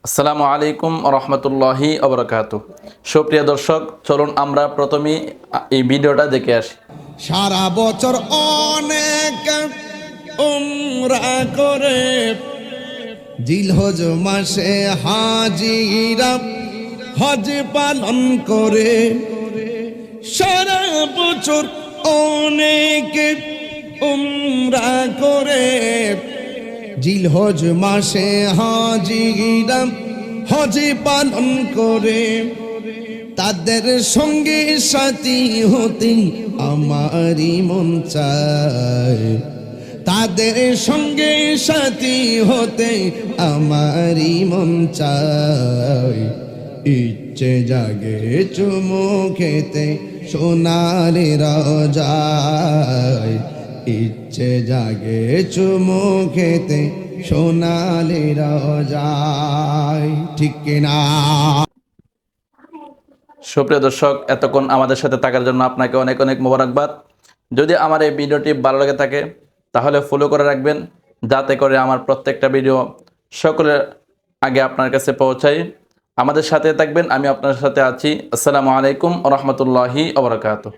আসসালামু আলাইকুম রহমতুল্লাহি ওবরাকাতুহ। সুপ্রিয় দর্শক, চলুন আমরা প্রথমেই এই ভিডিওটা দেখে আসি। সারা বছর অনেক উমরা করে জিলহজ মাসে হাজিরা হজ পালন করে। সারা বছর অনেক উমরা করে জিলহজ মাসে হাজিরা হজ পালন করে। তাদের সঙ্গে সাথী হতে আমারই মন চায়, তাদের সঙ্গে সাথী হতে আমারই মন চায়। ইচ্ছে জাগে চুমু খেতে সোনালি রোজায়, ইচ্ছে জাগে চুমু খেতে সোনালি রোজায়। ঠিক কিনা? সুপ্রিয় দর্শক, এতক্ষণ আমাদের সাথে থাকার জন্য আপনাকে অনেক অনেক মোবারকবাদ। যদি আমার এই ভিডিওটি ভালো লাগে থাকে তাহলে ফলো করে রাখবেন, যাতে করে আমার প্রত্যেকটা ভিডিও সকলের আগে আপনার কাছে পৌঁছায়। আমাদের সাথে থাকবেন, আমি আপনার সাথে আছি। আসসালামু আলাইকুম রহমতুল্লাহি ওবরাকাতুহ।